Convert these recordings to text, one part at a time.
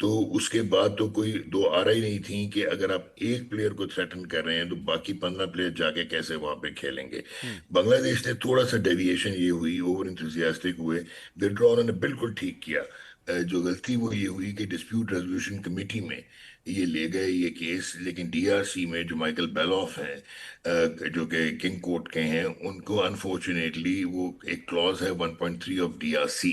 تو اس کے بعد تو کوئی دو آرا ہی نہیں تھی کہ اگر آپ ایک پلیئر کو تھریٹن کر رہے ہیں تو باقی 15 پلیئر جا کے کیسے وہاں پہ کھیلیں گے. بنگلہ دیش نے تھوڑا سا ڈیویشن یہ ہوئی، اوور انتھوزیاسٹک ہوئے، ودرا انہوں نے بالکل ٹھیک کیا. جو غلطی وہ یہ ہوئی کہ ڈسپیوٹ ریزولوشن کمیٹی میں یہ لے گئے یہ کیس، لیکن ڈی آر سی میں جو مائیکل بیلوف ہیں جو کہ کنگ کورٹ کے ہیں، ان کو انفارچونیٹلی وہ ایک کلوز ہے 1.3 آف ڈی آر سی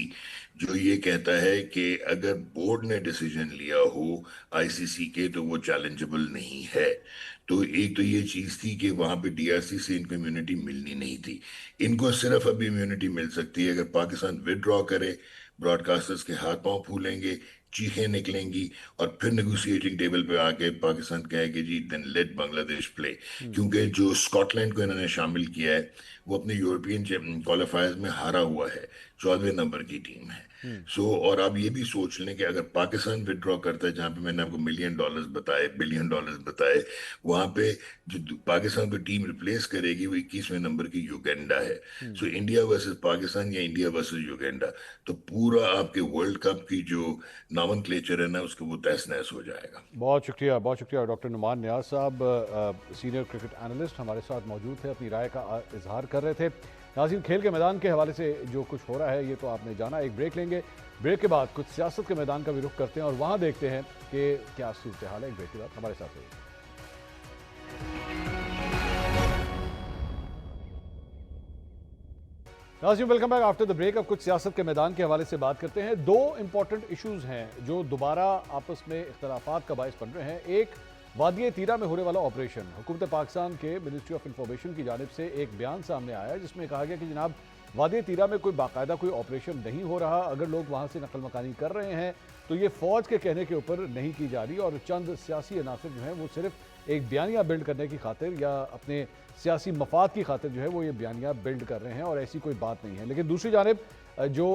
جو یہ کہتا ہے کہ اگر بورڈ نے ڈیسیجن لیا ہو آئی سی سی کے تو وہ چیلنجبل نہیں ہے. تو ایک تو یہ چیز تھی کہ وہاں پہ ڈی آر سی سے ان کو امیونٹی ملنی نہیں تھی. ان کو صرف ابھی امیونٹی مل سکتی ہے اگر پاکستان ودرا کرے، براڈ کاسٹرز کے ہاتھ پاؤں پھولیں گے، چیخیں نکلیں گی، اور پھر نیگوسیٹنگ ٹیبل پہ آ کے پاکستان کہے کہ جی دین لیٹ بنگلہ دیش پلے. کیونکہ جو اسکاٹ لینڈ کو انہوں نے شامل کیا ہے وہ اپنے یورپین کوالیفائرز میں ہارا ہوا ہے، 14ویں نمبر کی ٹیم ہے. اور آپ یہ بھی سوچ لیں کہ اگر پاکستان ودرا کرتا ہے، جہاں پہ میں نے آپ کو $1 ملین بتائے، $1 بلین بتائے، وہاں پہ جو پاکستان کو ٹیم ریپلیس کرے گی وہ 21ویں نمبر کی یوگینڈا ہے. سو انڈیا ورسز پاکستان یا انڈیا ورسز یوگینڈا، تو پورا آپ کے ورلڈ کپ کی جو نامن کلیچر ہے نا اس کو وہ تہس نہس ہو جائے گا. بہت شکریہ ڈاکٹر نعمان نیاز صاحب، سینئر کرکٹ اینالسٹ ہمارے ساتھ موجود تھے، اپنی رائے کا اظہار کر رہے تھے. ناظرین، کھیل کے میدان کے حوالے سے جو کچھ ہو رہا ہے یہ تو آپ نے جانا. ایک بریک لیں گے، بریک کے بعد کچھ سیاست کے میدان کا بھی رخ کرتے ہیں اور وہاں دیکھتے ہیں کہ کیا صورتحال ہے. ایک بریک کے بعد ہمارے ساتھ رہیے. ناظرین، welcome back after the break. اب کچھ سیاست کے میدان کے حوالے سے بات کرتے ہیں. دو امپورٹنٹ ایشوز ہیں جو دوبارہ آپس میں اختلافات کا باعث بن رہے ہیں. ایک، وادی تیرہ میں ہونے والا آپریشن. حکومت پاکستان کے منسٹری آف انفارمیشن کی جانب سے ایک بیان سامنے آیا ہے جس میں کہا گیا کہ جناب وادی تیرہ میں کوئی باقاعدہ کوئی آپریشن نہیں ہو رہا. اگر لوگ وہاں سے نقل مکانی کر رہے ہیں تو یہ فوج کے کہنے کے اوپر نہیں کی جا رہی، اور چند سیاسی عناصر جو ہیں وہ صرف ایک بیانیہ بلڈ کرنے کی خاطر یا اپنے سیاسی مفاد کی خاطر جو ہے وہ یہ بیانیہ بلڈ کر رہے ہیں، اور ایسی کوئی بات نہیں ہے. لیکن دوسری جانب جو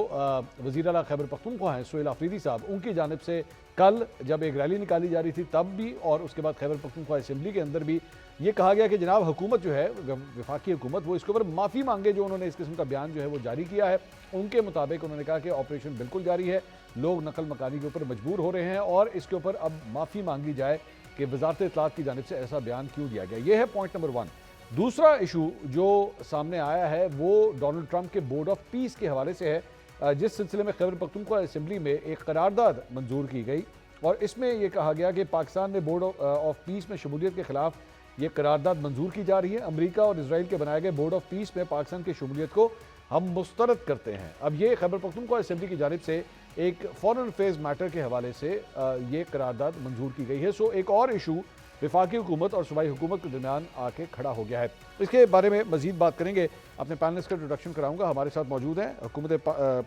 وزیر اعلیٰ خیبر پختونخوا ہیں سہیل آفریدی صاحب، ان کی جانب سے کل جب ایک ریلی نکالی جا رہی تھی تب بھی، اور اس کے بعد خیبر پختونخوا اسمبلی کے اندر بھی یہ کہا گیا کہ جناب حکومت جو ہے، وفاقی حکومت، وہ اس کے اوپر معافی مانگے جو انہوں نے اس قسم کا بیان جو ہے وہ جاری کیا ہے. ان کے مطابق انہوں نے کہا کہ آپریشن بالکل جاری ہے، لوگ نقل مکانی کے اوپر مجبور ہو رہے ہیں، اور اس کے اوپر اب معافی مانگی جائے کہ وزارت اطلاعات کی جانب سے ایسا بیان کیوں دیا گیا. یہ ہے پوائنٹ نمبر 1. دوسرا ایشو جو سامنے آیا ہے وہ ڈونلڈ ٹرمپ کے بورڈ آف پیس کے حوالے سے ہے، جس سلسلے میں خیبر پختونخوا اسمبلی میں ایک قرارداد منظور کی گئی، اور اس میں یہ کہا گیا کہ پاکستان میں بورڈ آف پیس میں شمولیت کے خلاف یہ قرارداد منظور کی جا رہی ہے. امریکہ اور اسرائیل کے بنائے گئے بورڈ آف پیس میں پاکستان کی شمولیت کو ہم مسترد کرتے ہیں. اب یہ خیبر پختونخوا اسمبلی کی جانب سے ایک فورن افیئرز میٹر کے حوالے سے یہ قرارداد منظور کی گئی ہے. سو ایک اور ایشو وفاقی حکومت اور صوبائی حکومت کے درمیان آ کے کھڑا ہو گیا ہے. اس کے بارے میں مزید بات کریں گے. اپنے پینلسٹ کا انٹروڈکشن کراؤں گا. ہمارے ساتھ موجود ہیں حکومت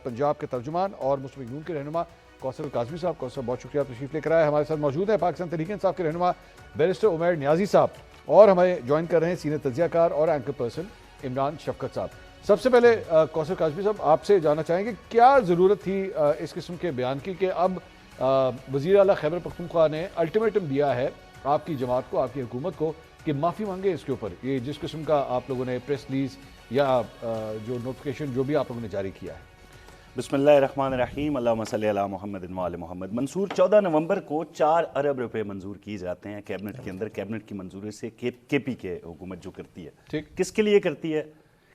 پنجاب کے ترجمان اور مسلم یون کے رہنما کوثر القاظمی صاحب. کوثر صاحب بہت شکریہ تشریف لے کر آئے. ہمارے ساتھ موجود ہیں پاکستان تحریک انصاف کے رہنما بیرسٹر عمیر نیازی صاحب، اور ہمیں جوائن کر رہے ہیں سینئر تجزیہ کار اور اینکر پرسن عمران شفقت صاحب. سب سے پہلے کوثر القاظمی صاحب آپ سے جاننا چاہیں گے کیا ضرورت تھی اس قسم کے بیان کی کہ اب وزیر اعلیٰ خیبر پختونخوا نے الٹیمیٹم دیا ہے آپ کی جماعت کو، آپ کی حکومت کو، کہ معافی مانگے اس کے اوپر، یہ جس قسم کا آپ لوگوں نے پریس ریلیز یا جو نوٹیفیکیشن جو بھی آپ لوگوں نے جاری کیا ہے. بسم اللہ الرحمن الرحیم، اللہم صلی علی محمد و علی محمد. منصور 14 نومبر کو 4 ارب روپے منظور کیے جاتے ہیں کیبنٹ کے اندر. کیبنٹ کی منظوری سے کے پی کے حکومت جو کرتی ہے، کس کے لیے کرتی ہے؟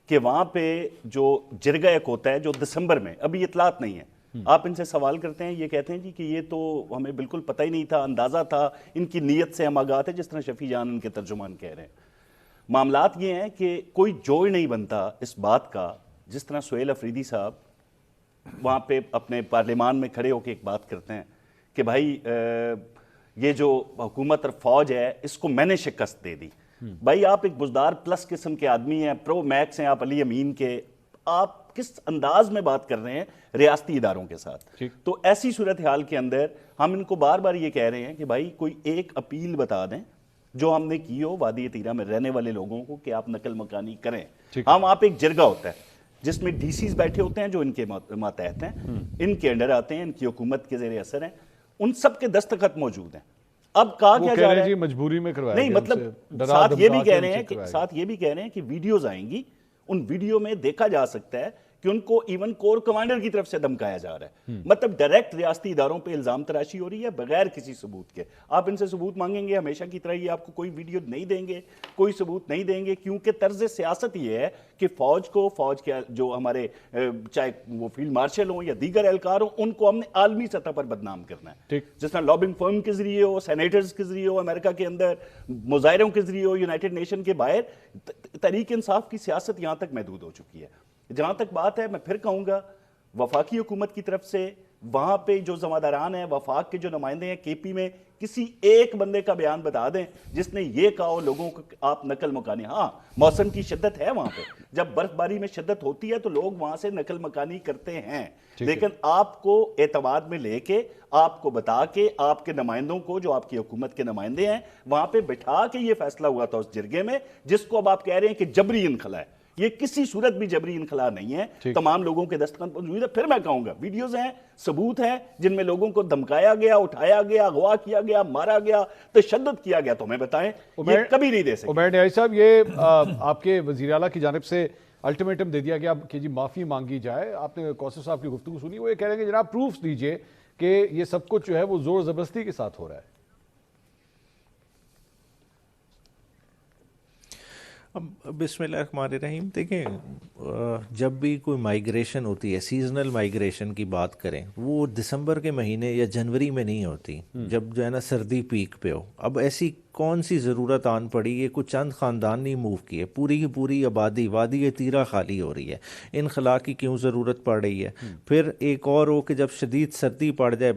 کہ وہاں پہ جو جرگہ ایک ہوتا ہے جو دسمبر میں، ابھی اطلاعات نہیں ہے، آپ ان سے سوال کرتے ہیں یہ کہتے ہیں جی کہ یہ تو ہمیں بالکل پتہ ہی نہیں تھا، اندازہ تھا، ان کی نیت سے ہم آگاہ تھے، جس طرح شفیع جان ان کے ترجمان کہہ رہے ہیں. معاملات یہ ہیں کہ کوئی جوڑ نہیں بنتا اس بات کا، جس طرح سہیل آفریدی صاحب وہاں پہ اپنے پارلیمان میں کھڑے ہو کے ایک بات کرتے ہیں کہ بھائی یہ جو حکومت اور فوج ہے اس کو میں نے شکست دے دی. بھائی آپ ایک بزدار پلس قسم کے آدمی ہیں، پرو میکس ہیں آپ علی امین کے، آپ کس انداز میں بات کر رہے ہیں ریاستی اداروں کے ساتھ؟ تو ایسی صورتحال کے اندر ہم ان کو بار بار یہ کہہ رہے ہیں کہ بھائی کوئی ایک اپیل بتا دیں جو ہم نے کی ہو وادی تیرہ میں رہنے والے لوگوں کو کہ آپ نقل مکانی کریں. ہم آپ ایک جرگہ ہوتا ہے جس میں ڈی سیز بیٹھے ہوتے ہیں جو ان کے ماتحت ہیں، ان کے انڈر آتے ہیں، ان کی حکومت کے زیر اثر ہیں، ان سب کے دستخط موجود ہیں. اب کہا کیا جا رہا ہے مجبوری میں کروایا نہیں، مطلب ساتھ یہ بھی کہہ رہے ہیں کہ ویڈیوز آئیں گی، ان ویڈیو میں دیکھا جا سکتا ہے کہ ان کو ایون کور کمانڈر کی طرف سے دھمکایا جا رہا ہے. مطلب ڈائریکٹ ریاستی اداروں پہ الزام تراشی ہو رہی ہے بغیر کسی ثبوت کے. آپ ان سے ثبوت مانگیں گے ہمیشہ کی طرح یہ آپ کو کوئی ویڈیو نہیں دیں گے, کوئی ثبوت نہیں دیں گے, کیونکہ طرز سیاست یہ ہے کہ فوج کے جو ہمارے چاہے وہ فیلڈ مارشل ہوں یا دیگر اہلکار ہوں, ان کو ہم نے عالمی سطح پر بدنام کرنا ہے. جس طرح لابنگ فرم کے ذریعے ہو, سینیٹرز کے ذریعے ہو امریکہ کے اندر, مظاہروں کے ذریعے ہو یونائٹڈ نیشن کے باہر, تحریک انصاف کی سیاست یہاں تک محدود ہو چکی ہے. جہاں تک بات ہے, میں پھر کہوں گا, وفاقی حکومت کی طرف سے وہاں پہ جو ذمہ داران ہیں, وفاق کے جو نمائندے ہیں کے پی میں, کسی ایک بندے کا بیان بتا دیں جس نے یہ کہا ہو لوگوں کو آپ نقل مکانی. ہاں موسم کی شدت ہے وہاں پہ, جب برف باری میں شدت ہوتی ہے تو لوگ وہاں سے نقل مکانی کرتے ہیں, لیکن آپ کو اعتماد میں لے کے, آپ کو بتا کے, آپ کے نمائندوں کو جو آپ کی حکومت کے نمائندے ہیں وہاں پہ بٹھا کے یہ فیصلہ ہوا تھا اس جرگے میں, جس کو اب آپ کہہ رہے ہیں کہ جبری انخلا ہے. یہ کسی صورت بھی جبری انخلا نہیں ہے, تمام لوگوں کے دستخط موجود ہے. پھر میں کہوں گا ویڈیوز ہیں, ثبوت ہیں جن میں لوگوں کو دھمکایا گیا, اٹھایا گیا, اغوا کیا گیا, مارا گیا, تشدد کیا گیا. تو ہمیں بتائیں یہ کبھی نہیں دے سکتے. عمیر نیائی صاحب, یہ آپ کے وزیر اعلیٰ کی جانب سے الٹیمیٹم دے دیا گیا کہ جی معافی مانگی جائے. آپ نے کوثر صاحب کی گفتگو سنی, وہ یہ کہہ رہے ہیں کہ جناب پروفز دیجئے کہ یہ سب کچھ جو ہے وہ زور زبردستی کے ساتھ ہو رہا ہے. بسم اللہ الرحمن الرحیم. دیکھیں, جب بھی کوئی مائیگریشن ہوتی ہے, سیزنل مائیگریشن کی بات کریں, وہ دسمبر کے مہینے یا جنوری میں نہیں ہوتی, جب جو ہے نا سردی پیک پہ ہو. اب ایسی کون سی ضرورت آن پڑی, یہ کچھ چند خاندان نہیں موو کیے, پوری کی پوری آبادی وادی تیرا خالی ہو رہی ہے. انخلا کی کیوں ضرورت پڑ رہی ہے؟ پھر ایک اور ہو کہ جب شدید سردی پڑ جائے,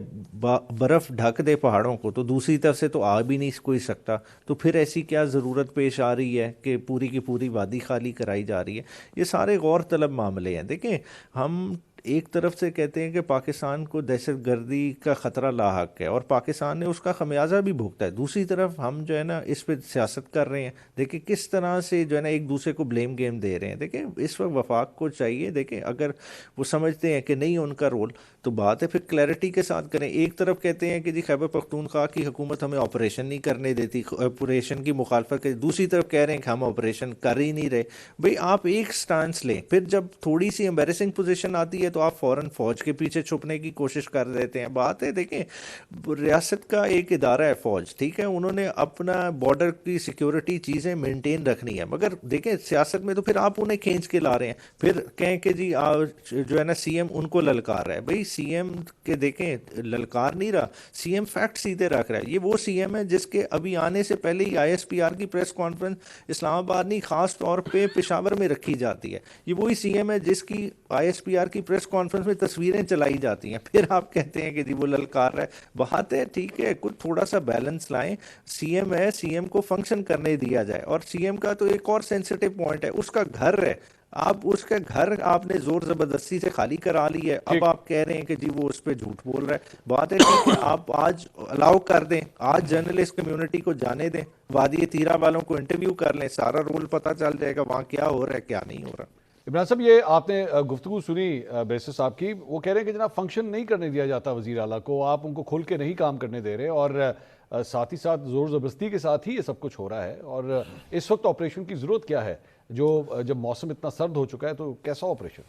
برف ڈھک دے پہاڑوں کو, تو دوسری طرف سے تو آ بھی نہیں کوئی سکتا, تو پھر ایسی کیا ضرورت پیش آ رہی ہے کہ پوری کی پوری وادی خالی کرائی جا رہی ہے؟ یہ سارے غور طلب معاملے ہیں. دیکھیں, ہم ایک طرف سے کہتے ہیں کہ پاکستان کو دہشت گردی کا خطرہ لاحق ہے اور پاکستان نے اس کا خمیازہ بھی بھگتا ہے, دوسری طرف ہم جو ہے نا اس پہ سیاست کر رہے ہیں. دیکھیں کس طرح سے جو ہے نا ایک دوسرے کو بلیم گیم دے رہے ہیں. دیکھیں اس وقت وفاق کو چاہیے, دیکھیں اگر وہ سمجھتے ہیں کہ نہیں ان کا رول, تو بات ہے پھر کلیئرٹی کے ساتھ کریں. ایک طرف کہتے ہیں کہ جی خیبر پختونخوا کی حکومت ہمیں آپریشن نہیں کرنے دیتی, آپریشن کی مخالفت کریں, دوسری طرف کہہ رہے ہیں کہ ہم آپریشن کر ہی نہیں رہے. بھئی آپ ایک سٹانس لیں, پھر جب تھوڑی سی ایمبیرسنگ پوزیشن آتی ہے تو آپ فوراً فوج کے پیچھے چھپنے کی کوشش کر دیتے ہیں. بات ہے دیکھیں, ریاست کا ایک ادارہ ہے فوج, ٹھیک ہے, انہوں نے اپنا بارڈر کی سیکیورٹی چیزیں مینٹین رکھنی ہے, مگر دیکھیں سیاست میں تو پھر آپ انہیں کھینچ کے لا رہے ہیں, پھر کہیں کہ جی جو ہے نا سی ایم ان کو للکار رہا ہے. بھئی سی ایم کے دیکھیں للکار نہیں رہا, سی ایم فیکٹ سیدھے رکھ رہا ہے. یہ وہ سی ایم ہے جس کے ابھی آنے سے پہلے ہی آئی ایس پی آر کی پریس کانفرنس اسلام آباد نہیں خاص طور پہ پشاور میں رکھی جاتی ہے. یہ وہی سی ایم ہے جس کی آئی ایس پی آر کی پریس کانفرنس میں تصویریں چلائی جاتی ہیں, پھر آپ کہتے ہیں کہ جی وہ للکار رہا ہے. بات ہے ٹھیک ہے, کچھ تھوڑا سا بیلنس لائیں. سی ایم ہے, سی ایم کو فنکشن کرنے دیا جائے, اور سی ایم کا تو ایک اور سینسٹیو پوائنٹ ہے, اس کا گھر ہے, آپ اس کا گھر آپ نے زور زبردستی سے خالی کرا لی ہے. اب آپ کہہ رہے ہیں کہ جی وہ اس پہ جھوٹ بول رہا ہے. بات ہے ٹھیک ہے, آپ آج الاؤ کر دیں, آج جرنلسٹ کمیونٹی کو جانے دیں, وادی تیرا والوں کو انٹرویو کر لیں, سارا رول پتہ چل جائے گا وہاں کیا ہو رہا ہے کیا نہیں ہو رہا. عمران صاحب, یہ آپ نے گفتگو سنی بیسر صاحب کی, وہ کہہ رہے ہیں کہ جناب فنکشن نہیں کرنے دیا جاتا وزیر اعلیٰ کو, آپ ان کو کھل کے نہیں کام کرنے دے رہے, اور ساتھ ہی ساتھ زور زبردستی کے ساتھ ہی یہ سب کچھ ہو رہا ہے. اور اس وقت آپریشن کی ضرورت کیا ہے, جب موسم اتنا سرد ہو چکا ہے تو کیسا آپریشن؟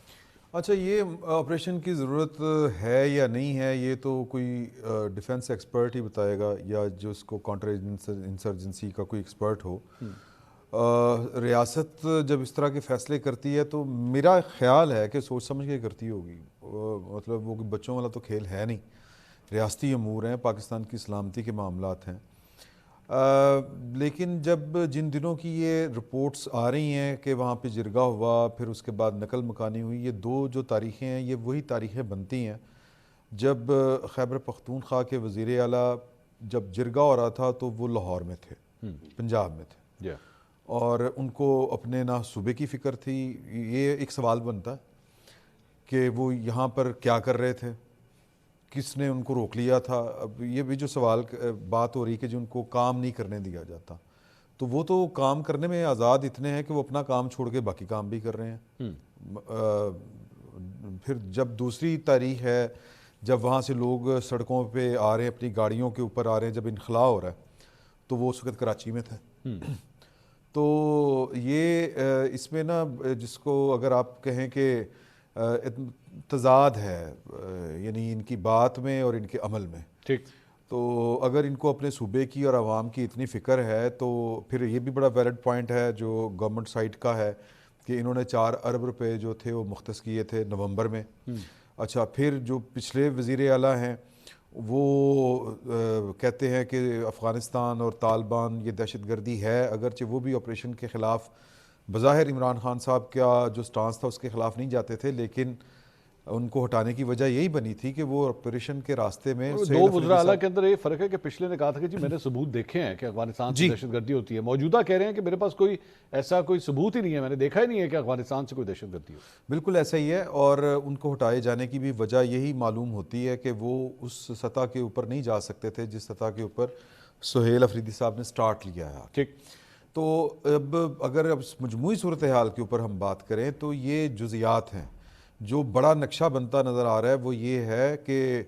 اچھا, یہ آپریشن کی ضرورت ہے یا نہیں ہے یہ تو کوئی ڈیفنس ایکسپرٹ ہی بتائے گا, یا جو اس کو کانٹر انسرجنسی کا کوئی ایکسپرٹ ہو. ریاست جب اس طرح کے فیصلے کرتی ہے تو میرا خیال ہے کہ سوچ سمجھ کے کرتی ہوگی. مطلب وہ بچوں والا تو کھیل ہے نہیں, ریاستی امور ہیں, پاکستان کی سلامتی کے معاملات ہیں. لیکن جب جن دنوں کی یہ رپورٹس آ رہی ہیں کہ وہاں پہ جرگہ ہوا, پھر اس کے بعد نقل مکانی ہوئی, یہ دو جو تاریخیں ہیں یہ وہی تاریخیں بنتی ہیں جب خیبر پختونخوا کے وزیر اعلیٰ جب جرگہ ہو رہا تھا تو وہ لاہور میں تھے, پنجاب میں تھے, اور ان کو اپنے نہ صوبے کی فکر تھی. یہ ایک سوال بنتا ہے کہ وہ یہاں پر کیا کر رہے تھے, کس نے ان کو روک لیا تھا. اب یہ بھی جو سوال بات ہو رہی کہ جو ان کو کام نہیں کرنے دیا جاتا, تو وہ تو کام کرنے میں آزاد اتنے ہیں کہ وہ اپنا کام چھوڑ کے باقی کام بھی کر رہے ہیں. پھر جب دوسری تاریخ ہے جب وہاں سے لوگ سڑکوں پہ آ رہے ہیں, اپنی گاڑیوں کے اوپر آ رہے ہیں, جب انخلا ہو رہا ہے, تو وہ اس وقت کراچی میں تھے. تو یہ اس میں نا جس کو اگر آپ کہیں کہ تضاد ہے یعنی ان کی بات میں اور ان کے عمل میں. ٹھیک. تو اگر ان کو اپنے صوبے کی اور عوام کی اتنی فکر ہے تو پھر یہ بھی بڑا ویلڈ پوائنٹ ہے جو گورنمنٹ سائٹ کا ہے کہ انہوں نے 4 ارب روپے جو تھے وہ مختص کیے تھے نومبر میں. اچھا پھر جو پچھلے وزیر اعلیٰ ہیں وہ کہتے ہیں کہ افغانستان اور طالبان یہ دہشت گردی ہے، اگرچہ وہ بھی آپریشن کے خلاف بظاہر عمران خان صاحب کا جو سٹانس تھا اس کے خلاف نہیں جاتے تھے، لیکن ان کو ہٹانے کی وجہ یہی بنی تھی کہ وہ آپریشن کے راستے میں دو وزراء اعلیٰ کے اندر یہ فرق ہے کہ پچھلے نے کہا تھا کہ جی میں نے ثبوت دیکھے ہیں کہ افغانستان سے دہشت گردی ہوتی ہے، موجودہ کہہ رہے ہیں کہ میرے پاس کوئی ایسا کوئی ثبوت ہی نہیں ہے، میں نے دیکھا ہی نہیں ہے کہ افغانستان سے کوئی دہشت گردی ہو. بالکل ایسا ہی ہے، اور ان کو ہٹائے جانے کی بھی وجہ یہی معلوم ہوتی ہے کہ وہ اس سطح کے اوپر نہیں جا سکتے تھے جس سطح کے اوپر سہیل افریدی صاحب نے سٹارٹ لیا ہے. ٹھیک. تو اگر اب مجموعی صورتحال کے اوپر ہم بات کریں تو یہ جزیات ہیں. جو بڑا نقشہ بنتا نظر آ رہا ہے وہ یہ ہے کہ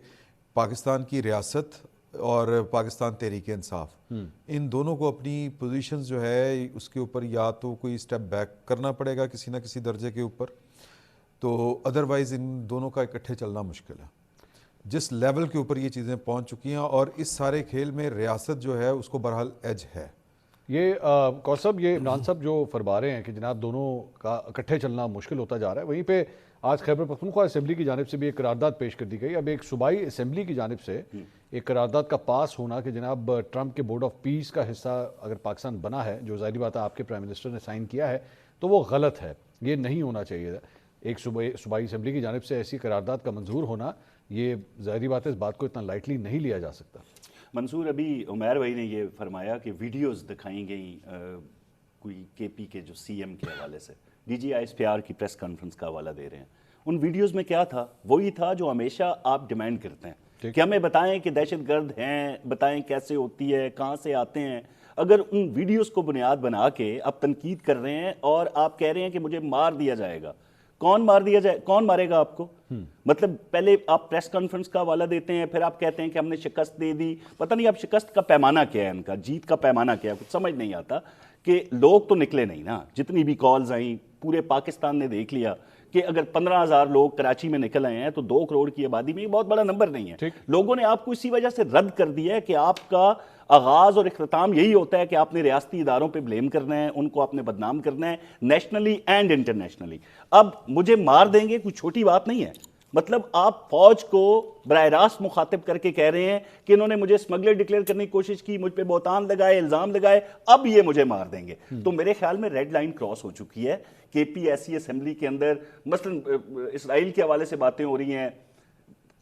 پاکستان کی ریاست اور پاکستان تحریک انصاف ان دونوں کو اپنی پوزیشنز جو ہے اس کے اوپر یا تو کوئی سٹیپ بیک کرنا پڑے گا کسی نہ کسی درجے کے اوپر، تو ادروائز ان دونوں کا اکٹھے چلنا مشکل ہے. جس لیول کے اوپر یہ چیزیں پہنچ چکی ہیں اور اس سارے کھیل میں ریاست جو ہے اس کو بہرحال ایج ہے. یہ کوثب یہ عمران صاحب جو فرما رہے ہیں کہ جناب دونوں کا اکٹھے چلنا مشکل ہوتا جا رہا ہے، وہیں پہ آج خیبر پختونخوا اسمبلی کی جانب سے بھی ایک قرارداد پیش کر دی گئی. اب ایک صوبائی اسمبلی کی جانب سے ایک قرارداد کا پاس ہونا کہ جناب ٹرمپ کے بورڈ آف پیس کا حصہ اگر پاکستان بنا ہے، جو ظاہری بات ہے آپ کے پرائم منسٹر نے سائن کیا ہے، تو وہ غلط ہے، یہ نہیں ہونا چاہیے. ایک صوبائی اسمبلی کی جانب سے ایسی قرارداد کا منظور ہونا، یہ ظاہری بات ہے اس بات کو اتنا لائٹلی نہیں لیا جا سکتا. منصور، ابھی عمیر بھائی نے یہ فرمایا کہ ویڈیوز دکھائی گئیں کوئی کے پی کے جو سی ایم کے حوالے سے، D G I S P R کی پریس کانفرنس کا حوالہ دے رہے ہیں. ان ویڈیوز میں کیا تھا؟ وہی تھا جو ہمیشہ آپ ڈیمانڈ کرتے ہیں کہ ہمیں بتائیں کہ دہشت گرد ہیں، بتائیں کیسے ہوتی ہے، کہاں سے آتے ہیں. اگر ان ویڈیوز کو بنیاد بنا کے آپ تنقید کر رہے ہیں اور آپ کہہ رہے ہیں کہ مجھے مار دیا جائے گا، کون مارے گا آپ کو؟ مطلب پہلے آپ پریس کانفرنس کا حوالہ دیتے ہیں، پھر آپ کہتے ہیں کہ ہم نے شکست دے دی. پتہ نہیں اب شکست کا پیمانہ کیا ہے، ان کا جیت کا پیمانہ کیا ہے، کچھ سمجھ نہیں آتا. کہ لوگ تو نکلے نہیں نا، جتنی بھی کالز آئیں پورے پاکستان نے دیکھ لیا کہ اگر 15,000 لوگ کراچی میں نکل آئے ہیں تو 2 کروڑ کی آبادی میں یہ بہت بڑا نمبر نہیں ہے. لوگوں نے آپ کو اسی وجہ سے رد کر دیا ہے کہ آپ کا آغاز اور اختتام یہی ہوتا ہے کہ آپ نے ریاستی اداروں پہ بلیم کرنا ہے، ان کو آپ نے بدنام کرنا ہے نیشنلی اینڈ انٹرنیشنلی. اب مجھے مار دیں گے کوئی چھوٹی بات نہیں ہے. مطلب آپ فوج کو براہ راست مخاطب کر کے کہہ رہے ہیں کہ انہوں نے مجھے اسمگلر ڈکلیئر کرنے کی کوشش کی، مجھ پہ بہتان لگائے، الزام لگائے، اب یہ مجھے مار دیں گے. تو میرے خیال میں ریڈ لائن کراس ہو چکی ہے. کے پی ایسی اسمبلی کے اندر مثلا اسرائیل کے حوالے سے باتیں ہو رہی ہیں،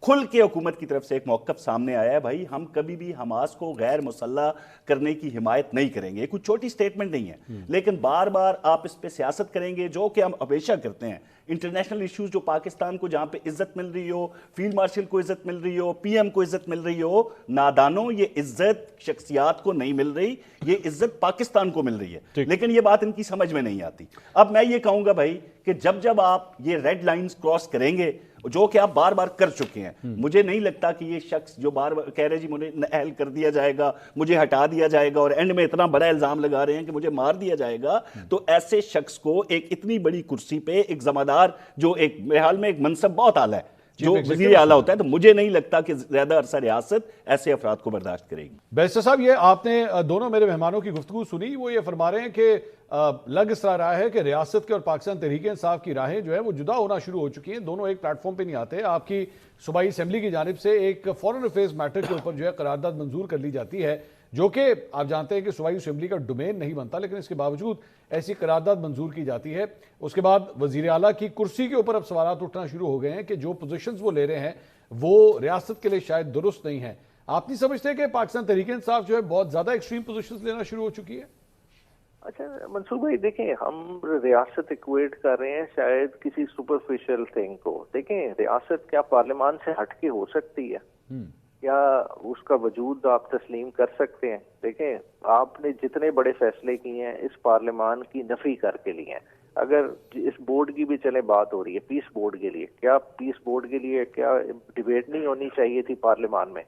کھل کے حکومت کی طرف سے ایک موقف سامنے آیا ہے، بھائی ہم کبھی بھی حماس کو غیر مسلح کرنے کی حمایت نہیں کریں گے. کوئی چھوٹی سٹیٹمنٹ نہیں ہے، لیکن بار بار آپ اس پہ سیاست کریں گے جو کہ ہم ہمیشہ کرتے ہیں. انٹرنیشنل ایشوز جو پاکستان کو جہاں پہ عزت مل رہی ہو، فیلڈ مارشل کو عزت مل رہی ہو، پی ایم کو عزت مل رہی ہو، نادانوں یہ عزت شخصیات کو نہیں مل رہی، یہ عزت پاکستان کو مل رہی ہے. لیکن یہ بات ان کی سمجھ میں نہیں آتی. اب میں یہ کہوں گا بھائی کہ جب آپ یہ ریڈ لائنز کراس کریں گے جو کہ آپ بار بار کر چکے ہیں، مجھے نہیں لگتا کہ یہ شخص جو بار بار کہہ رہے جی مجھے اہل کر دیا جائے گا، مجھے ہٹا دیا جائے گا، اور اینڈ میں اتنا بڑا الزام لگا رہے ہیں کہ مجھے مار دیا جائے گا، تو ایسے شخص کو ایک اتنی بڑی کرسی پہ ایک ذمہ دار جو ایک میرے حال میں ایک منصب بہت اعلیٰ ہے جو وزیر اعلیٰ ہوتا ہے، تو مجھے نہیں لگتا کہ زیادہ عرصہ ریاست ایسے افراد کو برداشت کرے گی. بیرسٹر صاحب، یہ آپ نے دونوں میرے مہمانوں کی گفتگو سنی، وہ یہ فرما رہے ہیں کہ لگ اس طرح رہا ہے کہ ریاست کے اور پاکستان تحریک انصاف کی راہیں جو ہے وہ جدا ہونا شروع ہو چکی ہیں، دونوں ایک پلیٹ فارم پہ نہیں آتے. آپ کی صوبائی اسمبلی کی جانب سے ایک فورن افیئرز میٹر کے اوپر جو ہے قرارداد منظور کر لی جاتی ہے، جو کہ آپ جانتے ہیں کہ صوبائی اسمبلی کا ڈومین نہیں بنتا، لیکن اس کے باوجود ایسی قرارداد منظور کی جاتی ہے. اس کے بعد وزیر اعلیٰ کی کرسی کے اوپر اب سوالات اٹھنا شروع ہو گئے ہیں کہ جو پوزیشنز وہ لے رہے ہیں وہ ریاست کے لیے شاید درست نہیں ہیں. آپ نہیں سمجھتے کہ پاکستان تحریک انصاف جو ہے بہت زیادہ ایکسٹریم پوزیشنز لینا شروع ہو چکی ہے؟ اچھا منصور بھائی، دیکھیں ہم ریاست ایکویٹ کر رہے ہیں شاید کسی سپرفیشل تھنگ کو. دیکھیں ریاست کیا پارلیمان سے ہٹ کے ہو سکتی ہے؟ کیا اس کا وجود آپ تسلیم کر سکتے ہیں؟ دیکھیں آپ نے جتنے بڑے فیصلے کیے ہیں اس پارلیمان کی نفی کر کے لیے ہیں. اگر اس بورڈ کی بھی چلے بات ہو رہی ہے پیس بورڈ کے لیے، کیا پیس بورڈ کے لیے کیا ڈیبیٹ نہیں ہونی چاہیے تھی پارلیمان میں؟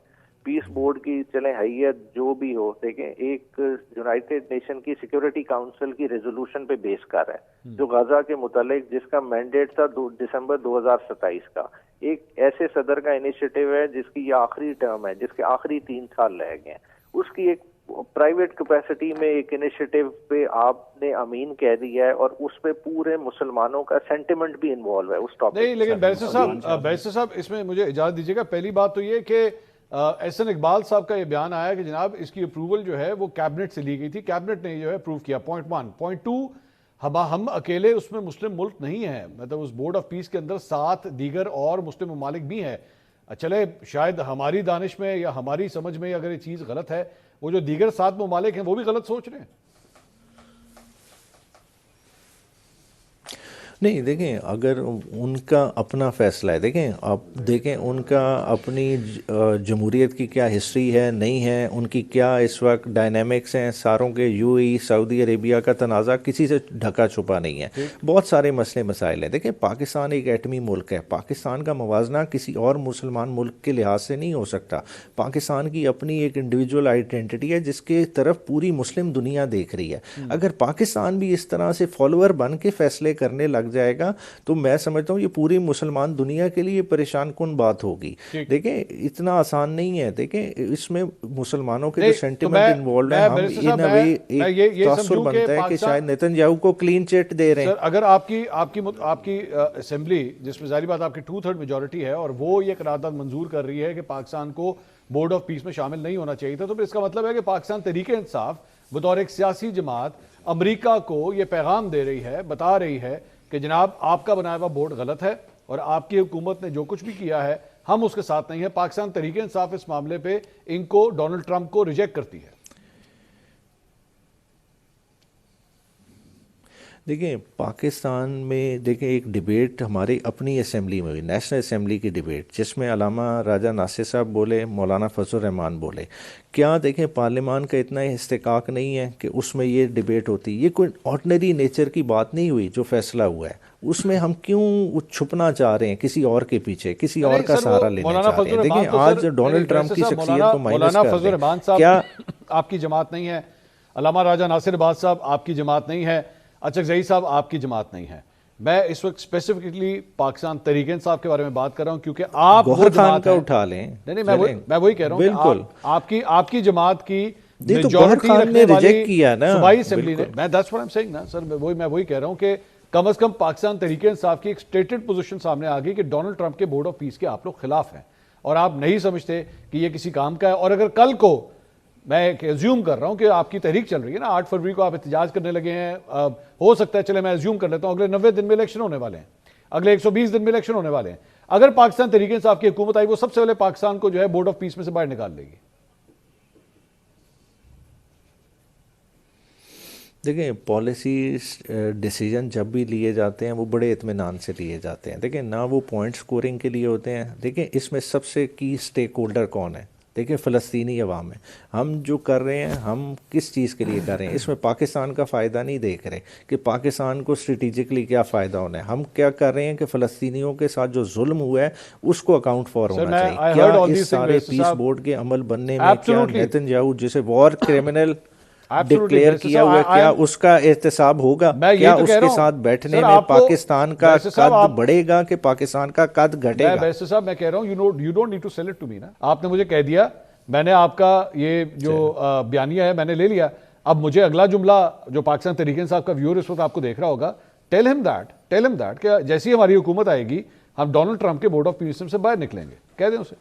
پیس بورڈ کی چلیں حیثیت جو بھی ہو, دیکھیں ایک یونائٹڈ نیشن کی سیکیورٹی کاؤنسل کی ریزولوشن پہ بیس کر ہے جو غزہ کے متعلق جس کا مینڈیٹ تھا دسمبر 2027 کا. ایک ایسے صدر کا انیشیٹو ہے جس کی یہ آخری ٹرم ہے, جس کے آخری 3 سال رہ گئے ہیں, اس کی ایک پرائیویٹ کیپیسٹی میں ایک انیشیٹو پہ آپ نے امین کہہ دیا ہے, اور اس پہ پورے مسلمانوں کا سینٹیمنٹ بھی انوالو ہے اس ٹاپک. نہیں لیکن بیرسٹر صاحب اس میں مجھے اجازت دیجیے گا, پہلی بات تو یہ کہ احسن اقبال صاحب کا یہ بیان آیا کہ جناب اس کی اپروول جو ہے وہ کیبنٹ سے لی گئی تھی, کیبنٹ نے جو ہے اپروو کیا. پوائنٹ 1. پوائنٹ 2, ہم اکیلے اس میں مسلم ملک نہیں ہیں, مطلب اس بورڈ آف پیس کے اندر 7 دیگر اور مسلم ممالک بھی ہیں. چلے شاید ہماری دانش میں یا ہماری سمجھ میں اگر یہ چیز غلط ہے, وہ جو دیگر 7 ممالک ہیں وہ بھی غلط سوچ رہے ہیں. نہیں دیکھیں, اگر ان کا اپنا فیصلہ ہے, دیکھیں آپ دیکھیں ان کا اپنی جمہوریت کی کیا ہسٹری ہے, نہیں ہے, ان کی کیا اس وقت ڈائنامکس ہیں, ساروں کے یو ای سعودی عربیہ کا تنازع کسی سے ڈھکا چھپا نہیں ہے, بہت سارے مسئلے مسائل ہیں. دیکھیں پاکستان ایک ایٹمی ملک ہے, پاکستان کا موازنہ کسی اور مسلمان ملک کے لحاظ سے نہیں ہو سکتا. پاکستان کی اپنی ایک انڈیویجول آئیڈینٹی ہے جس کے طرف پوری مسلم دنیا دیکھ رہی ہے. اگر پاکستان بھی اس طرح سے فالوور بن کے فیصلے کرنے لگ جائے گا تو میں سمجھتا ہوں یہ پوری مسلمان دنیا کے لیے پریشان کن بات ہوگی. دیکھیں اتنا آسان نہیں ہے, دیکھیں اس میں مسلمانوں کے جو سینٹیمنٹ انوالوڈ ہیں, ہم ان اے وے ایک تاثر بنتا ہے کہ شاید نیتن یاہو کو کلین چٹ دے رہے ہیں. اگر آپ کی اسمبلی جس میں ظاہری بات آپ کی 2/3 میجورٹی ہے اور وہ یہ قرارداد منظور کر رہی ہے کہ پاکستان کو بورڈ آف پیس میں شامل نہیں ہونا چاہیے تھا, تو پھر اس کا مطلب ہے کہ پاکستان تحریک انصاف بطور ایک سیاسی جماعت امریکہ کو یہ پیغام دے رہی ہے, بتا رہی ہے کہ جناب آپ کا بنایا ہوا بورڈ غلط ہے اور آپ کی حکومت نے جو کچھ بھی کیا ہے ہم اس کے ساتھ نہیں ہیں. پاکستان تحریک انصاف اس معاملے پہ ان کو ڈونلڈ ٹرمپ کو ریجیکٹ کرتی ہے. دیکھیں پاکستان میں دیکھیں ایک ڈیبیٹ ہماری اپنی اسمبلی میں ہوئی, نیشنل اسمبلی کی ڈیبیٹ, جس میں علامہ راجہ ناصر صاحب بولے, مولانا فضل الرحمان بولے. کیا دیکھیں پارلیمان کا اتنا استحقاق نہیں ہے کہ اس میں یہ ڈیبیٹ ہوتی؟ یہ کوئی آرڈنری نیچر کی بات نہیں ہوئی جو فیصلہ ہوا ہے, اس میں ہم کیوں چھپنا چاہ رہے ہیں کسی اور کے پیچھے, کسی اور کا سہارا لینا چاہ رہے ہیں؟ دیکھیں آج ڈونلڈ ٹرمپ کی شخصیت کو مائنس کر رہے ہیں. کیا آپ کی جماعت نہیں ہے؟ علامہ راجہ ناصر عباس صاحب آپ کی جماعت نہیں ہے؟ اچھک زئی صاحب آپ کی جماعت نہیں ہے؟ میں اس وقت اسپیسیفکلی پاکستان تحریک انصاف کے بارے میں بات کر رہا ہوں کیونکہ آپ گوہر خان کا اٹھا لیں. نہیں میں وہی کہہ رہا ہوں, بالکل آپ کی جماعت کی میجورٹی رکھنے والی صوبائی اسمبلی نے, میں that's what I'm saying نا سر, میں وہی کہہ رہا ہوں کہ کم از کم پاکستان تحریک انصاف کی ایک اسٹیٹڈ پوزیشن سامنے آ گئی کہ ڈونلڈ ٹرمپ کے بورڈ آف پیس کے آپ لوگ خلاف ہیں اور آپ نہیں سمجھتے کہ یہ کسی کام کا ہے. اور اگر کل کو میں ایزیوم کر رہا ہوں کہ آپ کی تحریک چل رہی ہے نا, 8 فروری کو آپ احتجاج کرنے لگے ہیں, ہو سکتا ہے چلے میں ایزیوم کر لیتا ہوں اگلے 90 دن میں الیکشن ہونے والے ہیں, اگلے 120 دن میں الیکشن ہونے والے ہیں, اگر پاکستان تحریک انصاف کی حکومت آئی وہ سب سے پہلے پاکستان کو جو ہے بورڈ آف پیس میں سے باہر نکال لے گی. دیکھیں پالیسی ڈیسیجن جب بھی لیے جاتے ہیں وہ بڑے اطمینان سے لیے جاتے ہیں. دیکھیں نہ وہ پوائنٹ سکورنگ کے لیے ہوتے ہیں. دیکھیں اس میں سب سے کی سٹیک ہولڈر کون ہے؟ دیکھیں فلسطینی عوام ہے. ہم جو کر رہے ہیں ہم کس چیز کے لیے کر رہے ہیں؟ اس میں پاکستان کا فائدہ نہیں دیکھ رہے کہ پاکستان کو اسٹریٹجکلی کیا فائدہ ہونا ہے. ہم کیا کر رہے ہیں کہ فلسطینیوں کے ساتھ جو ظلم ہوا ہے اس کو اکاؤنٹ فار ہونا چاہیے. کیا اس سارے پیس بورڈ کے عمل بننے میں کیا نیتن یاہو جسے وار کرمنل ڈکلیئر کیا ہوا ہے کیا اس کا احتساب ہوگا؟ کیا اس کے ساتھ بیٹھنے میں پاکستان کا قد بڑھے گا کہ پاکستان کا قد گھٹے گا؟ بیرسٹر صاحب میں کہہ رہا ہوں you don't need to sell it to me نا. آپ نے مجھے کہہ دیا, میں نے آپ کا یہ جو بیانیہ ہے میں نے لے لیا. اب مجھے اگلا جملہ جو پاکستان تحریک انصاف کا ویور اس وقت آپ کو دیکھ رہا ہوگا, tell him that کہ جیسی ہماری حکومت آئے گی ہم ڈونلڈ ٹرمپ کے بورڈ آف پیس سے باہر نکلیں گے. کہہ دیں اسے.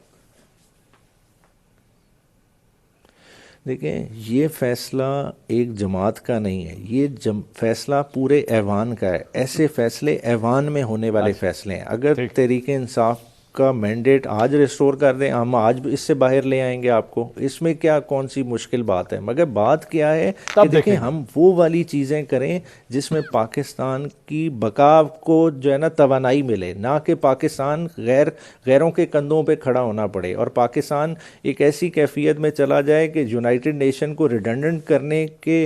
دیکھیں یہ فیصلہ ایک جماعت کا نہیں ہے, یہ فیصلہ پورے ایوان کا ہے. ایسے فیصلے ایوان میں ہونے والے فیصلے ہیں. اگر تحریک انصاف کا مینڈیٹ آج ریسٹور کر دیں ہم آج بھی اس سے باہر لے آئیں گے آپ کو. اس میں کیا کون سی مشکل بات ہے؟ مگر بات کیا ہے کہ دیکھیں ہم وہ والی چیزیں کریں جس میں پاکستان کی بقا کو جو ہے نا توانائی ملے, نہ کہ پاکستان غیروں کے کندھوں پہ کھڑا ہونا پڑے اور پاکستان ایک ایسی کیفیت میں چلا جائے کہ یونائٹڈ نیشن کو ریڈنڈنٹ کرنے کے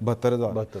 72,000।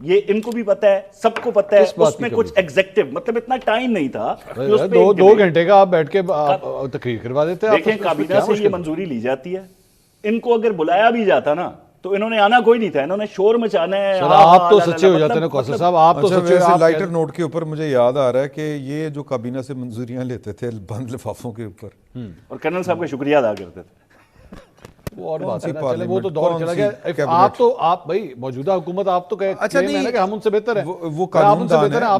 یہ ان کو بھی پتا ہے, سب کو پتا ہے. اس میں کچھ ایگزیکٹو مطلب اتنا ٹائم نہیں تھا. 2 گھنٹے کا آپ بیٹھ کے تقریر کروا دیتے ہیں. دیکھیں کابینہ سے یہ منظوری لی جاتی ہے, ان کو اگر بلایا بھی جاتا نا تو انہوں نے آنا کوئی نہیں تھا, انہوں نے شور مچانا ہے. آپ تو سچے ہو جاتے ہیں کوثر صاحب, آپ تو سچے. لائٹر نوٹ کے اوپر مجھے یاد آ رہا ہے کہ یہ جو کابینہ سے منظوریاں لیتے تھے بند لفافوں کے اوپر, اور کرنل صاحب کا شکریہ ادا کرتے تھے, وہ اور بات ہے نا, چلے وہ تو دور چلا گیا. آپ تو آپ بھائی موجودہ حکومت آپ تو کہتے ہیں کہ ہم ان سے بہتر ہیں. وہ قانون دان ہیں,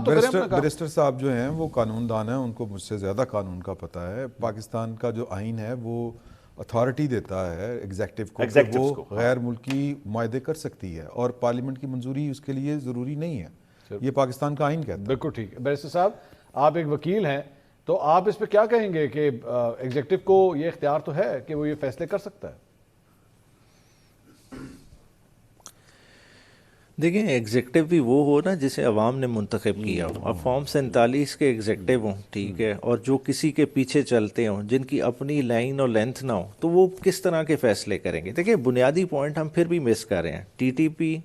بیرسٹر صاحب جو ہیں وہ قانون دان ہیں, ان کو مجھ سے زیادہ قانون کا پتہ ہے. پاکستان کا جو آئین ہے وہ اتھارٹی دیتا ہے ایگزیکٹو کو کہ وہ غیر ملکی معاہدے کر سکتی ہے, اور پارلیمنٹ کی منظوری اس کے لیے ضروری نہیں ہے. یہ پاکستان کا آئین کہتا ہے. بالکل ٹھیک ہے. بیرسٹر صاحب آپ ایک وکیل ہیں, تو آپ اس پہ کیا کہیں گے کہ ایگزیکٹو کو یہ اختیار تو ہے کہ وہ یہ فیصلے کر سکتا ہے؟ دیکھیں ایگزیکٹو بھی وہ ہو نا جسے عوام نے منتخب کیا ہو. اب فارم 47 کے ایگزیکٹو ہوں, ٹھیک ہے, اور جو کسی کے پیچھے چلتے ہوں, جن کی اپنی لائن اور لینتھ نہ ہو, تو وہ کس طرح کے فیصلے کریں گے؟ دیکھیں بنیادی پوائنٹ ہم پھر بھی مس کر رہے ہیں. T T P,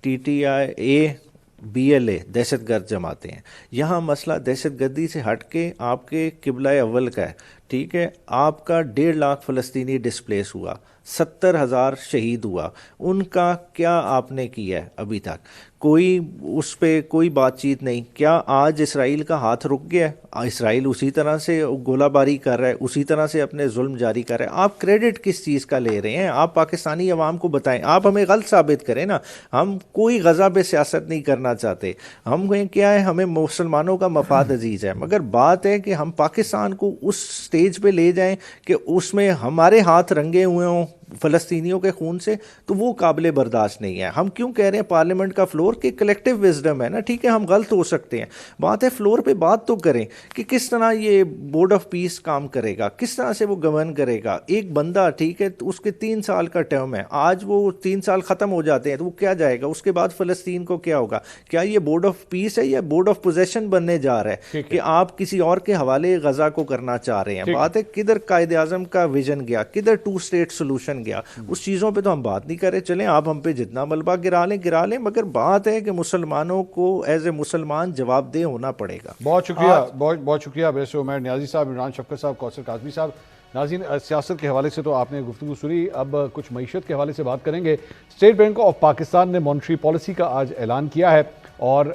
T T I A, B L A دہشت گرد جماعتیں ہیں. یہاں مسئلہ دہشت گردی سے ہٹ کے آپ کے قبلہ اول کا ہے, ٹھیک ہے. آپ کا 1.5 لاکھ فلسطینی ڈسپلیس ہوا, 70,000 شہید ہوا, ان کا کیا آپ نے کیا ہے ابھی تک؟ کوئی اس پہ کوئی بات چیت نہیں. کیا آج اسرائیل کا ہاتھ رک گیا ہے؟ اسرائیل اسی طرح سے گولہ باری کر رہا ہے, اسی طرح سے اپنے ظلم جاری کر رہا ہے. آپ کریڈٹ کس چیز کا لے رہے ہیں؟ آپ پاکستانی عوام کو بتائیں, آپ ہمیں غلط ثابت کریں نا. ہم کوئی غزہ پہ سیاست نہیں کرنا چاہتے, ہم کیا ہے, ہمیں مسلمانوں کا مفاد عزیز ہے, مگر بات ہے کہ ہم پاکستان کو اس سٹیج پہ لے جائیں کہ اس میں ہمارے ہاتھ رنگے ہوئے ہوں فلسطینیوں کے خون سے, تو وہ قابل برداشت نہیں ہے. ہم کیوں کہہ رہے ہیں پارلیمنٹ کا فلور کہ کلیکٹیو وزڈم ہے نا, ٹھیک ہے ہم غلط ہو سکتے ہیں, بات ہے فلور پہ بات تو کریں کہ کس طرح یہ بورڈ آف پیس کام کرے گا, کس طرح سے وہ گورن کرے گا. ایک بندہ, ٹھیک ہے, اس کے 3 سال کا ٹرم ہے, آج وہ 3 سال ختم ہو جاتے ہیں تو وہ کیا جائے گا, اس کے بعد فلسطین کو کیا ہوگا؟ کیا یہ بورڈ آف پیس ہے یا بورڈ آف پوزیشن بننے جا رہا ہے کہ آپ کسی اور کے حوالے غزہ کو کرنا چاہ رہے ہیں؟ بات ہے کدھر قائد اعظم کا ویژن گیا, کدھر 2 اسٹیٹ سولوشن گیا؟ اس چیزوں پہ تو ہم بات نہیں کریں. چلیں آپ ہم پہ جتنا ملبہ گرا لیں, مگر بات ہے کہ مسلمانوں کو ایز اے مسلمان جواب دہ ہونا پڑے گا. بہت شکریہ, بہت شکریہ بیرسٹر عمیر نیازی صاحب, عمران شفقت صاحب, کوثر کاظمی صاحب. ناظرین سیاست کے حوالے سے تو آپ نے گفتگو سنی, اب کچھ معیشت کے حوالے سے بات کریں گے. اسٹیٹ بینک آف پاکستان نے مانیٹری پالیسی کا آج اعلان کیا ہے اور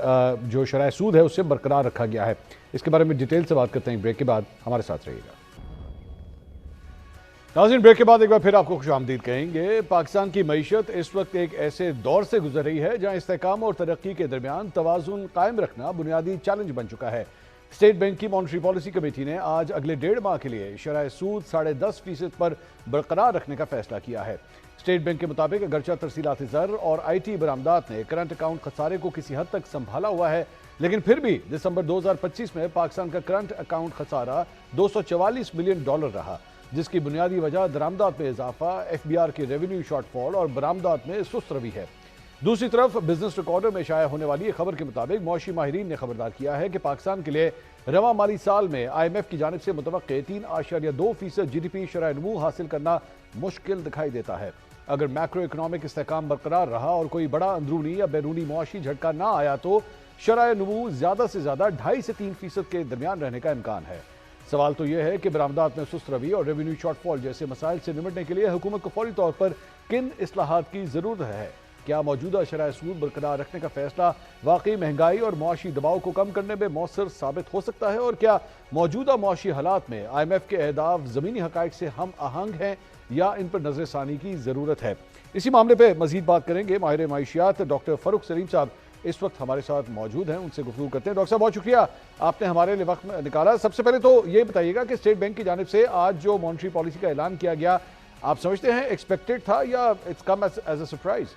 جو شرح سود ہے اسے برقرار رکھا گیا ہے. اس کے بارے میں ڈیٹیل سے بات کرتے ہیں بریک کے بعد, ہمارے ساتھ رہیے گا. ناظرین بریک کے بعد ایک بار پھر آپ کو خوش آمدید کہیں گے. پاکستان کی معیشت اس وقت ایک ایسے دور سے گزر رہی ہے جہاں استحکام اور ترقی کے درمیان توازن قائم رکھنا بنیادی چیلنج بن چکا ہے. اسٹیٹ بینک کی مانیٹری پالیسی کمیٹی نے آج اگلے 1.5 ماہ کے لیے شرح سود 10.5% پر برقرار رکھنے کا فیصلہ کیا ہے. اسٹیٹ بینک کے مطابق اگرچہ ترسیلات زر اور آئی ٹی برآمدات نے کرنٹ اکاؤنٹ خسارے کو کسی حد تک سنبھالا ہوا ہے, لیکن پھر بھی دسمبر 2025 میں پاکستان کا کرنٹ اکاؤنٹ خسارہ $244 ملین رہا, جس کی بنیادی وجہ درآمدات میں اضافہ, ایف بی آر کی ریونیو شارٹ فال اور برآمدات میں سست روی ہے. دوسری طرف بزنس ریکارڈر میں شائع ہونے والی خبر کے مطابق معاشی ماہرین نے خبردار کیا ہے کہ پاکستان کے لیے رواں مالی سال میں آئی ایم ایف کی جانب سے متوقع 3.2% جی ڈی پی شرح نمو حاصل کرنا مشکل دکھائی دیتا ہے. اگر میکرو اکنامک استحکام برقرار رہا اور کوئی بڑا اندرونی یا بیرونی معاشی جھٹکا نہ آیا تو شرح نمو زیادہ سے زیادہ 2.5 سے 3% کے درمیان رہنے کا امکان ہے. سوال تو یہ ہے کہ برآمدات میں سست روی اور ریونیو شارٹ فال جیسے مسائل سے نمٹنے کے لیے حکومت کو فوری طور پر کن اصلاحات کی ضرورت ہے؟ کیا موجودہ شرح سود برقرار رکھنے کا فیصلہ واقعی مہنگائی اور معاشی دباؤ کو کم کرنے میں مؤثر ثابت ہو سکتا ہے؟ اور کیا موجودہ معاشی حالات میں آئی ایم ایف کے اہداف زمینی حقائق سے ہم آہنگ ہیں یا ان پر نظر ثانی کی ضرورت ہے؟ اسی معاملے پہ مزید بات کریں گے. ماہر معیشیات ڈاکٹر فاروق سلیم صاحب اس وقت ہمارے ساتھ موجود ہیں, ان سے گفتگو کرتے ہیں. ڈاکٹر صاحب بہت شکریہ آپ نے ہمارے لیے وقت نکالا. سب سے پہلے تو یہ بتائیے گا کہ اسٹیٹ بینک کی جانب سے آج جو مانیٹری پالیسی کا اعلان کیا گیا, آپ سمجھتے ہیں ایکسپیکٹڈ تھا یا it's come as a surprise?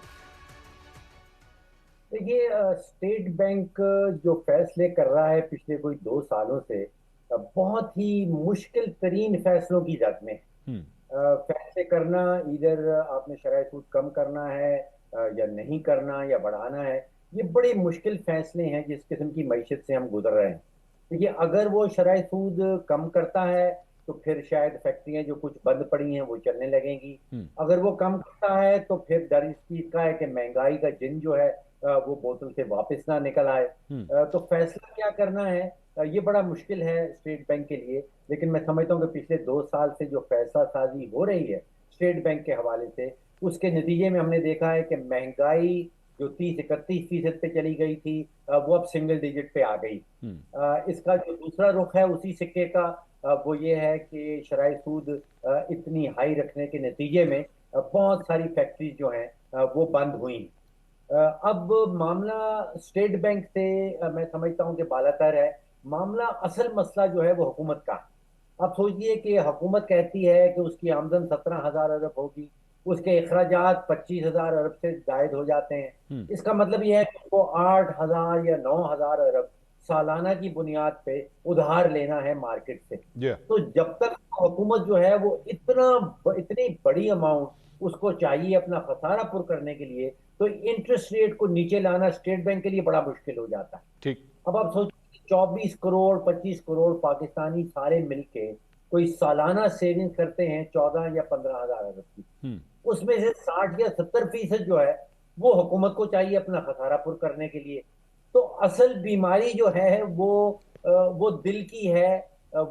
دیکھیے اسٹیٹ بینک جو فیصلے کر رہا ہے پچھلے کوئی 2 سالوں سے بہت ہی مشکل ترین فیصلوں کی جد میں فیصلے کرنا, ادھر آپ نے شرح سود کم کرنا ہے یا نہیں کرنا یا بڑھانا ہے, یہ بڑے مشکل فیصلے ہیں جس قسم کی معیشت سے ہم گزر رہے ہیں. دیکھیے اگر وہ شرح سود کم کرتا ہے تو پھر شاید فیکٹریاں جو کچھ بند پڑی ہیں وہ چلنے لگیں گی. اگر وہ کم کرتا ہے تو پھر ڈر اس چیز کا ہے کہ مہنگائی کا جن جو ہے وہ بوتل سے واپس نہ نکل آئے. تو فیصلہ کیا کرنا ہے یہ بڑا مشکل ہے اسٹیٹ بینک کے لیے. لیکن میں سمجھتا ہوں کہ پچھلے 2 سال سے جو فیصلہ سازی ہو رہی ہے اسٹیٹ بینک کے حوالے سے, اس کے نتیجے میں ہم نے دیکھا ہے کہ مہنگائی جو 30-31% پہ چلی گئی تھی وہ اب سنگل ڈیجٹ پہ آ گئی. اس کا جو دوسرا رخ ہے اسی سکے کا وہ یہ ہے کہ شرائح سود اتنی ہائی رکھنے کے نتیجے میں بہت ساری فیکٹریز جو ہیں وہ بند ہوئیں. اب معاملہ اسٹیٹ بینک سے میں سمجھتا ہوں کہ بالاتر ہے. معاملہ اصل مسئلہ جو ہے وہ حکومت کا. اب سوچئے کہ حکومت کہتی ہے کہ اس کی آمدن 17,000 ارب ہوگی, اس کے اخراجات 25,000 ارب سے زائد ہو جاتے ہیں. اس کا مطلب یہ ہے کہ وہ 8,000 یا 9,000 ارب سالانہ کی بنیاد پہ ادھار لینا ہے مارکیٹ سے. تو جب تک حکومت جو ہے وہ اتنی بڑی اماؤنٹ اس کو چاہیے اپنا خسارہ پر کرنے کے لیے, تو انٹرسٹ ریٹ کو نیچے لانا اسٹیٹ بینک کے لیے بڑا مشکل ہو جاتا ہے. اب آپ سوچیں 24 کروڑ 25 کروڑ پاکستانی سارے مل کے کوئی سالانہ سیونگ کرتے ہیں 14 یا 15,000 ارب کی. اس میں سے 60 یا 70% جو ہے وہ حکومت کو چاہیے اپنا خسارہ پر کرنے کے لیے. تو اصل بیماری جو ہے وہ دل کی ہے,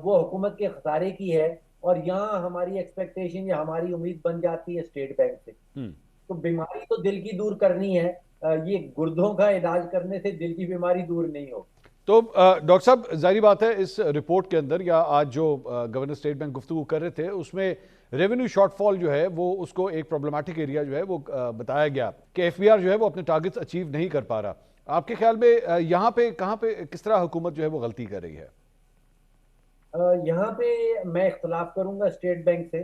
وہ حکومت کے خسارے کی ہے. اور یہاں ہماری ایکسپیکٹیشن یا ہماری امید بن جاتی ہے اسٹیٹ بینک سے. تو بیماری تو دل کی دور کرنی ہے, یہ گردوں کا علاج کرنے سے دل کی بیماری دور نہیں ہوگی. تو ڈاکٹر صاحب ظاہری بات ہے اس رپورٹ کے اندر یا آج جو گورنر اسٹیٹ بینک گفتگو کر رہے تھے اس میں ریونیو شارٹ فال جو ہے وہ اس کو ایک پرابلمٹک ایریا جو ہے وہ بتایا گیا کہ ایف بی آر جو ہے وہ اپنے ٹارگٹس اچیو نہیں کر پا رہا. آپ کے خیال میں یہاں پہ کہاں پہ کس طرح حکومت جو ہے وہ غلطی کر رہی ہے؟ یہاں پہ میں اختلاف کروں گا اسٹیٹ بینک سے.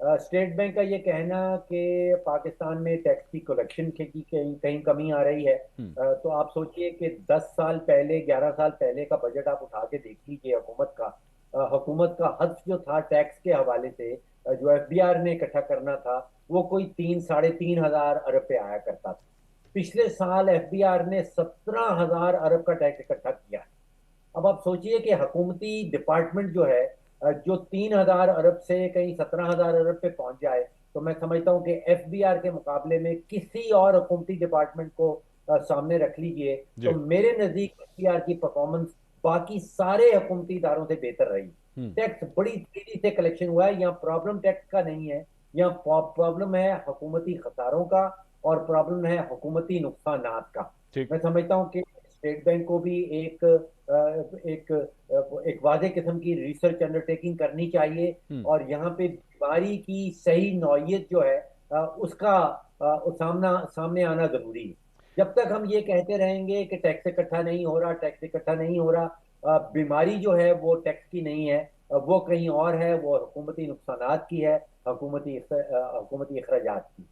اسٹیٹ بینک کا یہ کہنا کہ پاکستان میں ٹیکس کی کلیکشن کی کہیں کمی آ رہی ہے, تو آپ سوچئے کہ 10 سال پہلے 11 سال پہلے کا بجٹ آپ اٹھا کے دیکھ لیجیے. حکومت کا ہدف جو تھا ٹیکس کے حوالے سے جو ایف بی آر نے اکٹھا کرنا تھا وہ کوئی 3-3.5 ارب پہ آیا کرتا تھا. پچھلے سال ایف بی آر نے 17,000 ارب کا ٹیکس اکٹھا کیا. اب آپ سوچئے کہ حکومتی ڈپارٹمنٹ جو ہے جو 3,000 ارب سے کہیں 17,000 ارب پہ پہنچ جائے, تو میں سمجھتا ہوں کہ ایف بی آر کے مقابلے میں کسی اور حکومتی ڈپارٹمنٹ کو سامنے رکھ لیجئے تو میرے نزدیک ایف بی آر کی پرفارمنس باقی سارے حکومتی اداروں سے بہتر رہی. ٹیکس بڑی تیزی سے کلیکشن ہوا ہے. یہاں پرابلم ٹیکس کا نہیں ہے, یہاں پرابلم ہے حکومتی خساروں کا اور پرابلم ہے حکومتی نقصانات کا. میں سمجھتا ہوں کہ اسٹیٹ بینک کو بھی ایک واضح قسم کی ریسرچ انڈرٹیکنگ کرنی چاہیے, اور یہاں پہ بیماری کی صحیح نوعیت جو ہے اس کا سامنے آنا ضروری ہے. جب تک ہم یہ کہتے رہیں گے کہ ٹیکس اکٹھا نہیں ہو رہا, بیماری جو ہے وہ ٹیکس کی نہیں ہے, وہ کہیں اور ہے, وہ حکومتی نقصانات کی ہے, حکومتی اخراجات کی.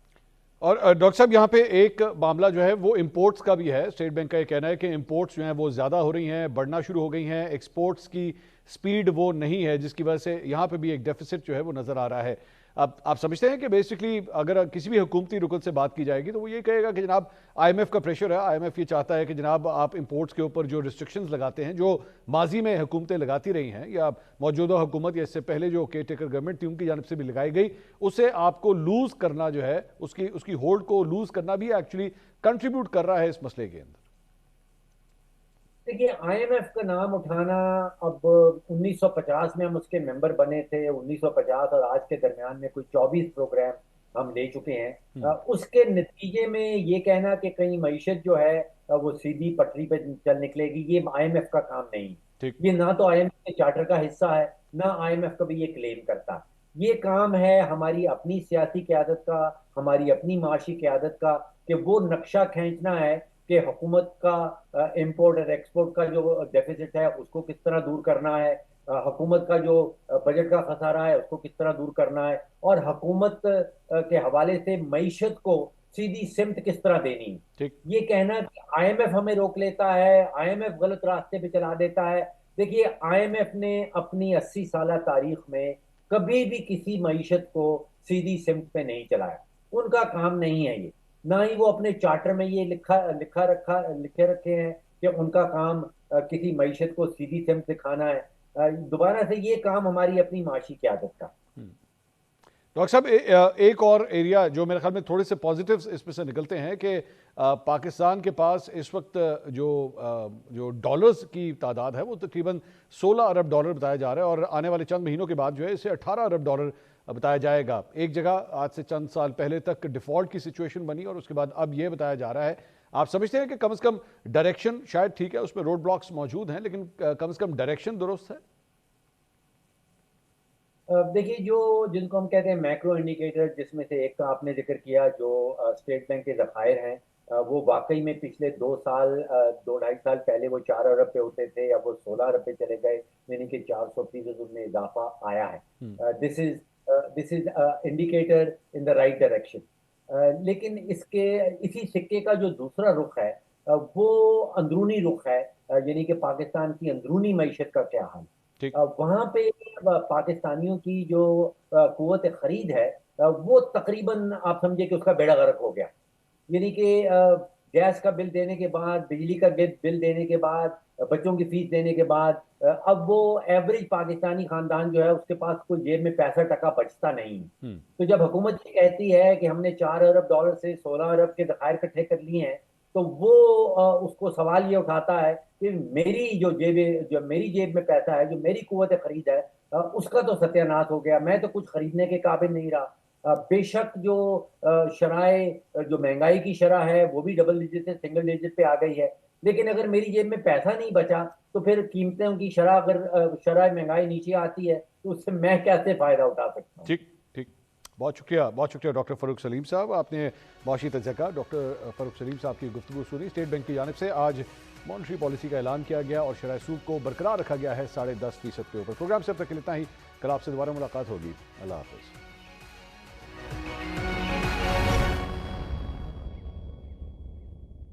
اور ڈاکٹر صاحب یہاں پہ ایک معاملہ جو ہے وہ امپورٹس کا بھی ہے. اسٹیٹ بینک کا یہ کہنا ہے کہ امپورٹس جو ہیں وہ زیادہ ہو رہی ہیں, بڑھنا شروع ہو گئی ہیں, ایکسپورٹس کی سپیڈ وہ نہیں ہے, جس کی وجہ سے یہاں پہ بھی ایک ڈیفیسٹ جو ہے وہ نظر آ رہا ہے. اب آپ سمجھتے ہیں کہ بیسکلی اگر کسی بھی حکومتی رکن سے بات کی جائے گی تو وہ یہ کہے گا کہ جناب آئی ایم ایف کا پریشر ہے, آئی ایم ایف یہ چاہتا ہے کہ جناب آپ امپورٹس کے اوپر جو ریسٹرکشنز لگاتے ہیں جو ماضی میں حکومتیں لگاتی رہی ہیں یا موجودہ حکومت یا اس سے پہلے جو کیئر ٹیکر گورنمنٹ تھی ان کی جانب سے بھی لگائی گئی, اسے آپ کو لوز کرنا جو ہے اس کی ہولڈ کو لوز کرنا بھی ایکچولی کنٹریبیوٹ کر رہا ہے اس مسئلے کے اندر. دیکھیے آئی ایم ایف کا نام اٹھانا, اب 1950 میں ہم اس کے ممبر بنے تھے, 1950 اور آج کے درمیان میں کوئی 24 پروگرام ہم لے چکے ہیں. اس کے نتیجے میں یہ کہنا کہ کہیں معیشت جو ہے وہ سیدھی پٹری پہ چل نکلے گی, یہ آئی ایم ایف کا کام نہیں. یہ نہ تو آئی ایم ایف کے چارٹر کا حصہ ہے, نہ آئی ایم ایف کبھی یہ کلیم کرتا. یہ کام ہے ہماری اپنی سیاسی قیادت کا, ہماری اپنی معاشی قیادت کا, کہ وہ نقشہ کھینچنا ہے کہ حکومت کا امپورٹ اور ایکسپورٹ کا جو ڈیفیسٹ ہے اس کو کس طرح دور کرنا ہے, حکومت کا جو بجٹ کا خسارہ ہے اس کو کس طرح دور کرنا ہے, اور حکومت کے حوالے سے معیشت کو سیدھی سمت کس طرح دینی ہے. یہ کہنا کہ آئی ایم ایف ہمیں روک لیتا ہے, آئی ایم ایف غلط راستے پہ چلا دیتا ہے. دیکھیے آئی ایم ایف نے اپنی 80 سالہ تاریخ میں کبھی بھی کسی معیشت کو سیدھی سمت پہ نہیں چلایا, ان کا کام نہیں ہے یہ, نہ ہی وہ اپنے چارٹر میں یہ لکھے رکھے ہیں کہ ان کا کام کسی معیشت کو سیدھی سمت دکھانا ہے. دوبارہ سے یہ کام ہماری اپنی معاشی قیادت کا. ڈاکٹر صاحب ایک اور ایریا جو میرے خیال میں تھوڑے سے پازیٹیوز اس میں سے نکلتے ہیں کہ پاکستان کے پاس اس وقت جو ڈالرز کی تعداد ہے وہ تقریباً 16 ارب ڈالر بتایا جا رہا ہے، اور آنے والے چند مہینوں کے بعد جو ہے اسے 18 ارب ڈالر بتایا جائے گا. ایک جگہ آج سے چند سال پہلے تک ڈیفالٹ کی سچویشن بنی اور اس کے بعد اب یہ بتایا جا رہا ہے. آپ سمجھتے ہیں کہ کم از کم ڈائریکشن شاید ٹھیک ہے، اس میں روڈ بلاکس موجود ہیں، لیکن کم از کم ڈائریکشن درست ہے؟ دیکھیے جن کو ہم کہتے ہیں میکرو انڈیکیٹر، جس میں سے ایک کا آپ نے ذکر کیا جو اسٹیٹ بینک کے ذخائر ہیں، وہ واقعی میں پچھلے 2-2.5 سال پہلے وہ 4 ارب پہ ہوتے تھے، اب وہ 16 ارب پہ چلے گئے، یعنی کہ 400% ان میں اضافہ آیا ہے. This is indicator in the right direction. لیکن اسی سکے کا جو دوسرا رخ ہے وہ اندرونی رخ ہے، یعنی کہ پاکستان کی اندرونی معیشت کا کیا حال. وہاں پہ پاکستانیوں کی جو قوت خرید ہے وہ تقریباً آپ سمجھے کہ اس کا بیڑا غرق ہو گیا. یعنی کہ گیس کا بل دینے کے بعد، بجلی کا بل دینے کے بعد، بچوں کی فیس دینے کے بعد اب وہ ایوریج پاکستانی خاندان جو ہے اس کے پاس کوئی جیب میں پیسہ ٹکا بچتا نہیں. تو جب حکومت یہ کہتی ہے کہ ہم نے 4 ارب ڈالر سے 16 ارب کے ذخائر اکٹھے کر لیے ہیں، تو وہ اس کو سوال یہ اٹھاتا ہے کہ میری میری جیب میں پیسہ ہے، جو میری قوت خرید ہے، اس کا تو ستیہ ناش ہو گیا. میں تو کچھ خریدنے کے قابل نہیں رہا. بے شک جو شرائح، جو مہنگائی کی شرح ہے وہ بھی ڈبل ڈیجٹ سے سنگل ڈیجٹ پہ آ گئی ہے، لیکن اگر میری جیب میں پیسہ نہیں بچا تو پھر قیمتوں کی شرح، اگر شرح مہنگائی نیچے آتی ہے تو اس سے میں کیسے فائدہ اٹھا سکتا ہوں. ٹھیک بہت شکریہ ڈاکٹر فاروق سلیم صاحب. آپ نے معاشی تجزیہ کار ڈاکٹر فاروق سلیم صاحب کی گفتگو سنی. اسٹیٹ بینک کی جانب سے آج مانیٹری پالیسی کا اعلان کیا گیا اور شرح سود کو برقرار رکھا گیا ہے 10.5% کے اوپر. پروگرام سے اب تک کے لیے اتنا ہی. کل آپ سے دوبارہ ملاقات ہوگی. اللہ حافظ.